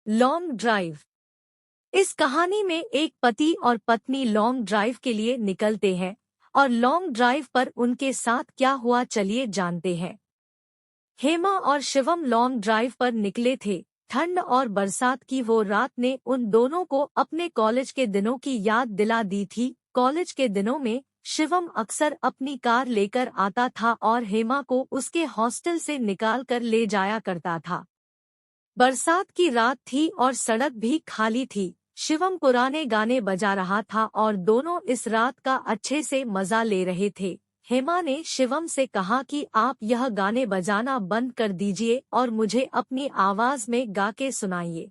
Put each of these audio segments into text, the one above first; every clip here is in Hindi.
Long drive. इस कहानी में एक पति और पत्नी लॉन्ग ड्राइव के लिए निकलते हैं और लॉन्ग ड्राइव पर उनके साथ क्या हुआ चलिए जानते हैं। हेमा और शिवम लॉन्ग ड्राइव पर निकले थे। ठंड और बरसात की वो रात ने उन दोनों को अपने कॉलेज के दिनों की याद दिला दी थी। कॉलेज के दिनों में शिवम अक्सर अपनी कार लेकर आता था और हेमा को उसके हॉस्टल से निकाल कर ले जाया करता था। बरसात की रात थी और सड़क भी खाली थी। शिवम पुराने गाने बजा रहा था और दोनों इस रात का अच्छे से मजा ले रहे थे। हेमा ने शिवम से कहा कि आप यह गाने बजाना बंद कर दीजिए और मुझे अपनी आवाज में गा के सुनाइए।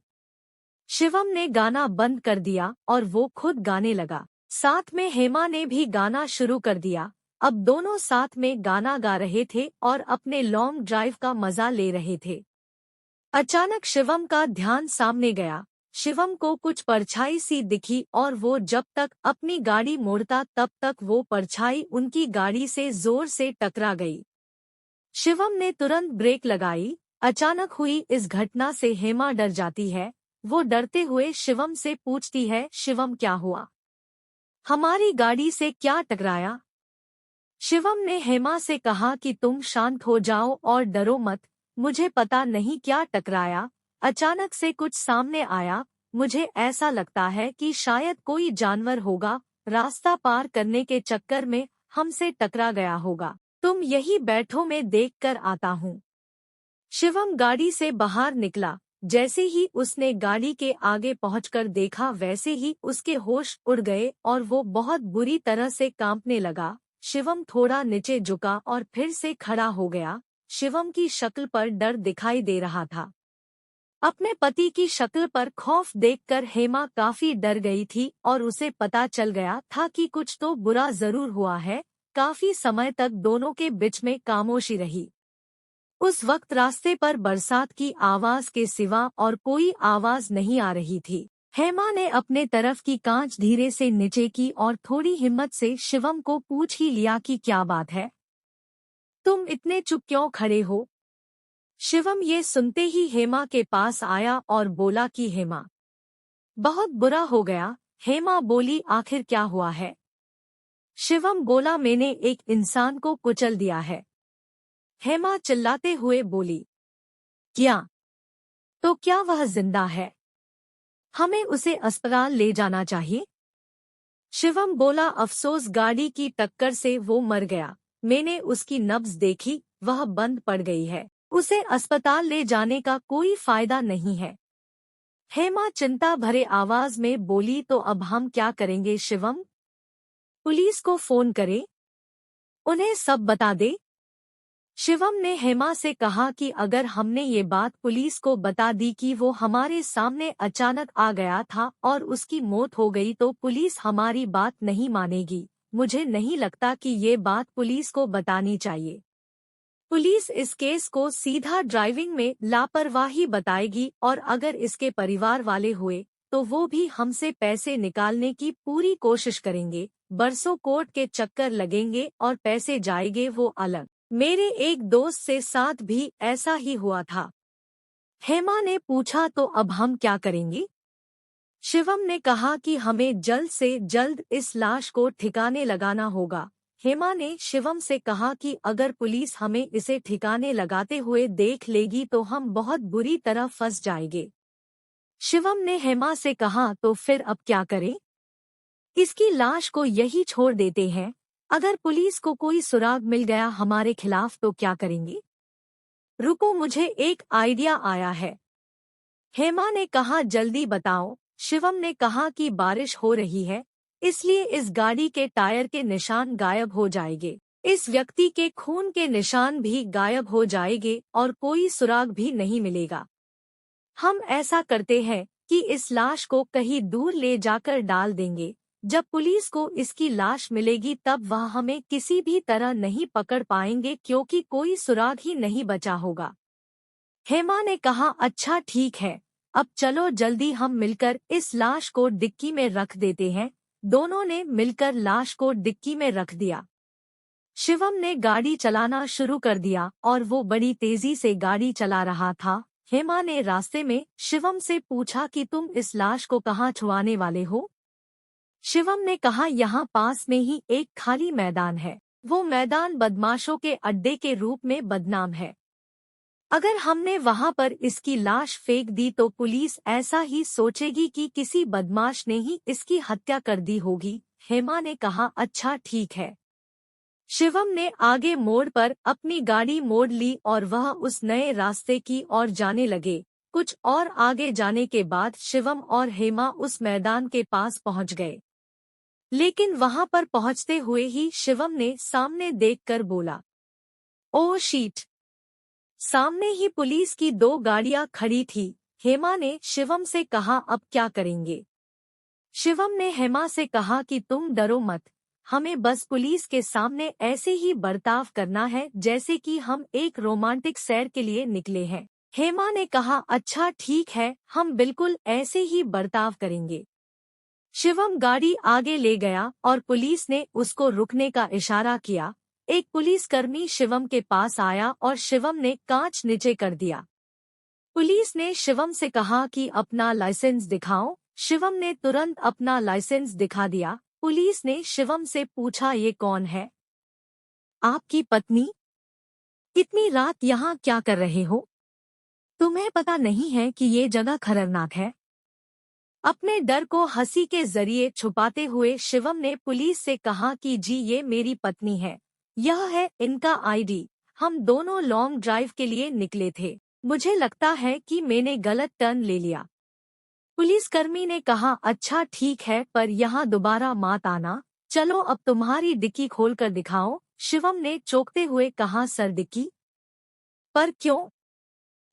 शिवम ने गाना बंद कर दिया और वो खुद गाने लगा। साथ में हेमा ने भी गाना शुरू कर दिया। अब दोनों साथ में गाना गा रहे थे और अपने लॉन्ग ड्राइव का मजा ले रहे थे। अचानक शिवम का ध्यान सामने गया। शिवम को कुछ परछाई सी दिखी और वो जब तक अपनी गाड़ी मोड़ता तब तक वो परछाई उनकी गाड़ी से जोर से टकरा गई। शिवम ने तुरंत ब्रेक लगाई। अचानक हुई इस घटना से हेमा डर जाती है। वो डरते हुए शिवम से पूछती है, शिवम क्या हुआ? हमारी गाड़ी से क्या टकराया? शिवम ने हेमा से कहा कि तुम शांत हो जाओ और डरो मत, मुझे पता नहीं क्या टकराया। अचानक से कुछ सामने आया। मुझे ऐसा लगता है कि शायद कोई जानवर होगा, रास्ता पार करने के चक्कर में हमसे टकरा गया होगा। तुम यही बैठो, मैं देख कर आता हूँ। शिवम गाड़ी से बाहर निकला। जैसे ही उसने गाड़ी के आगे पहुंचकर देखा वैसे ही उसके होश उड़ गए और वो बहुत बुरी तरह से कांपने लगा। शिवम थोड़ा नीचे झुका और फिर से खड़ा हो गया। शिवम की शक्ल पर डर दिखाई दे रहा था। अपने पति की शक्ल पर खौफ देखकर हेमा काफी डर गई थी और उसे पता चल गया था कि कुछ तो बुरा जरूर हुआ है। काफी समय तक दोनों के बीच में खामोशी रही। उस वक्त रास्ते पर बरसात की आवाज के सिवा और कोई आवाज नहीं आ रही थी। हेमा ने अपने तरफ की कांच धीरे से नीचे की और थोड़ी हिम्मत से शिवम को पूछ ही लिया कि क्या बात है, तुम इतने चुप क्यों खड़े हो? शिवम ये सुनते ही हेमा के पास आया और बोला कि हेमा, बहुत बुरा हो गया। हेमा बोली, आखिर क्या हुआ है? शिवम बोला, मैंने एक इंसान को कुचल दिया है। हेमा चिल्लाते हुए बोली, क्या? तो क्या वह जिंदा है? हमें उसे अस्पताल ले जाना चाहिए। शिवम बोला, अफसोस गाड़ी की टक्कर से वो मर गया। मैंने उसकी नब्ज देखी, वह बंद पड़ गई है। उसे अस्पताल ले जाने का कोई फायदा नहीं है। हेमा चिंता भरे आवाज में बोली, तो अब हम क्या करेंगे शिवम? पुलिस को फोन करें? उन्हें सब बता दे? शिवम ने हेमा से कहा कि अगर हमने ये बात पुलिस को बता दी कि वो हमारे सामने अचानक आ गया था और उसकी मौत हो गई तो पुलिस हमारी बात नहीं मानेगी। मुझे नहीं लगता कि ये बात पुलिस को बतानी चाहिए। पुलिस इस केस को सीधा ड्राइविंग में लापरवाही बताएगी और अगर इसके परिवार वाले हुए तो वो भी हमसे पैसे निकालने की पूरी कोशिश करेंगे। बरसों कोर्ट के चक्कर लगेंगे और पैसे जाएंगे वो अलग। मेरे एक दोस्त से साथ भी ऐसा ही हुआ था। हेमा ने पूछा, तो अब हम क्या करेंगे? शिवम ने कहा कि हमें जल्द से जल्द इस लाश को ठिकाने लगाना होगा। हेमा ने शिवम से कहा कि अगर पुलिस हमें इसे ठिकाने लगाते हुए देख लेगी तो हम बहुत बुरी तरह फंस जाएंगे। शिवम ने हेमा से कहा, तो फिर अब क्या करें? इसकी लाश को यही छोड़ देते हैं। अगर पुलिस को कोई सुराग मिल गया हमारे खिलाफ तो क्या करेंगे? रुको, मुझे एक आइडिया आया है। हेमा ने कहा, जल्दी बताओ। शिवम ने कहा कि बारिश हो रही है, इसलिए इस गाड़ी के टायर के निशान गायब हो जाएंगे। इस व्यक्ति के खून के निशान भी गायब हो जाएंगे और कोई सुराग भी नहीं मिलेगा। हम ऐसा करते हैं कि इस लाश को कहीं दूर ले जाकर डाल देंगे। जब पुलिस को इसकी लाश मिलेगी तब वह हमें किसी भी तरह नहीं पकड़ पाएंगे क्योंकि कोई सुराग ही नहीं बचा होगा। हेमा ने कहा, अच्छा ठीक है, अब चलो जल्दी हम मिलकर इस लाश को डिक्की में रख देते हैं। दोनों ने मिलकर लाश को डिक्की में रख दिया। शिवम ने गाड़ी चलाना शुरू कर दिया और वो बड़ी तेजी से गाड़ी चला रहा था। हेमा ने रास्ते में शिवम से पूछा कि तुम इस लाश को कहाँ छुआने वाले हो? शिवम ने कहा, यहाँ पास में ही एक खाली मैदान है। वो मैदान बदमाशों के अड्डे के रूप में बदनाम है। अगर हमने वहां पर इसकी लाश फेंक दी तो पुलिस ऐसा ही सोचेगी कि किसी बदमाश ने ही इसकी हत्या कर दी होगी। हेमा ने कहा, अच्छा ठीक है। शिवम ने आगे मोड़ पर अपनी गाड़ी मोड़ ली और वह उस नए रास्ते की ओर जाने लगे। कुछ और आगे जाने के बाद शिवम और हेमा उस मैदान के पास पहुंच गए। लेकिन वहां पर पहुंचते हुए ही शिवम ने सामने देखकर बोला, ओह शीट! सामने ही पुलिस की 2 गाड़ियां खड़ी थी। हेमा ने शिवम से कहा, अब क्या करेंगे? शिवम ने हेमा से कहा कि तुम डरो मत, हमें बस पुलिस के सामने ऐसे ही बर्ताव करना है जैसे कि हम एक रोमांटिक सैर के लिए निकले हैं। हेमा ने कहा, अच्छा ठीक है, हम बिल्कुल ऐसे ही बर्ताव करेंगे। शिवम गाड़ी आगे ले गया और पुलिस ने उसको रुकने का इशारा किया। एक पुलिसकर्मी शिवम के पास आया और शिवम ने कांच नीचे कर दिया। पुलिस ने शिवम से कहा कि अपना लाइसेंस दिखाओ। शिवम ने तुरंत अपना लाइसेंस दिखा दिया। पुलिस ने शिवम से पूछा, ये कौन है? आपकी पत्नी? इतनी रात यहाँ क्या कर रहे हो? तुम्हें पता नहीं है कि ये जगह खतरनाक है? अपने डर को हंसी के जरिए छुपाते हुए शिवम ने पुलिस से कहा कि जी ये मेरी पत्नी है, यह है इनका आईडी। हम दोनों लॉन्ग ड्राइव के लिए निकले थे। मुझे लगता है कि मैंने गलत टर्न ले लिया। पुलिसकर्मी ने कहा, अच्छा ठीक है, पर यहाँ दोबारा मत आना। चलो अब तुम्हारी डिक्की खोलकर दिखाओ। शिवम ने चौंकते हुए कहा, सर डिक्की? पर क्यों?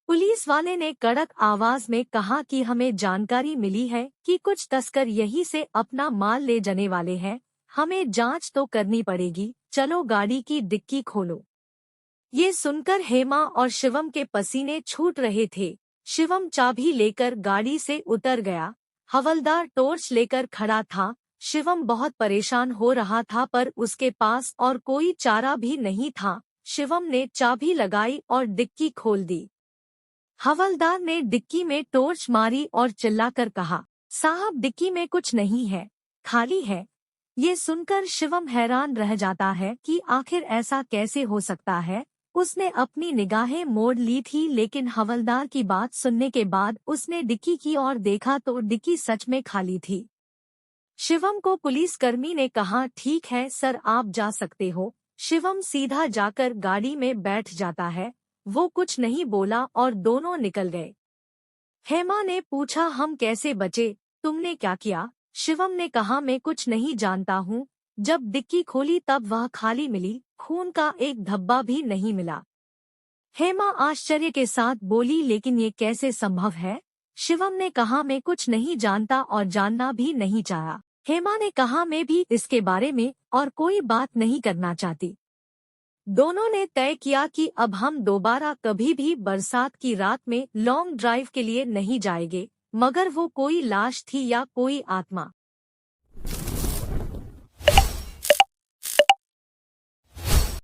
पुलिस वाले ने कड़क आवाज में कहा कि हमें जानकारी मिली है कि कुछ तस्कर यहीं से अपना माल ले जाने वाले हैं। हमें जांच तो करनी पड़ेगी। चलो गाड़ी की डिक्की खोलो। ये सुनकर हेमा और शिवम के पसीने छूट रहे थे। शिवम चाबी लेकर गाड़ी से उतर गया। हवलदार टॉर्च लेकर खड़ा था। शिवम बहुत परेशान हो रहा था पर उसके पास और कोई चारा भी नहीं था। शिवम ने चाबी लगाई और डिक्की खोल दी। हवलदार ने डिक्की में टॉर्च मारी और चिल्लाकर कहा, साहब डिक्की में कुछ नहीं है, खाली है। ये सुनकर शिवम हैरान रह जाता है कि आखिर ऐसा कैसे हो सकता है। उसने अपनी निगाहें मोड़ ली थी लेकिन हवलदार की बात सुनने के बाद उसने डिक्की की ओर देखा तो डिक्की सच में खाली थी। शिवम को पुलिसकर्मी ने कहा, ठीक है सर, आप जा सकते हो। शिवम सीधा जाकर गाड़ी में बैठ जाता है। वो कुछ नहीं बोला और दोनों निकल गए। हेमा ने पूछा, हम कैसे बचे? तुमने क्या किया? शिवम ने कहा, मैं कुछ नहीं जानता हूँ। जब डिक्की खोली तब वह खाली मिली, खून का एक धब्बा भी नहीं मिला। हेमा आश्चर्य के साथ बोली, लेकिन ये कैसे संभव है? शिवम ने कहा, मैं कुछ नहीं जानता और जानना भी नहीं चाहा। हेमा ने कहा, मैं भी इसके बारे में और कोई बात नहीं करना चाहती। दोनों ने तय किया कि अब हम दोबारा कभी भी बरसात की रात में लॉन्ग ड्राइव के लिए नहीं जाएंगे, मगर वो कोई लाश थी या कोई आत्मा।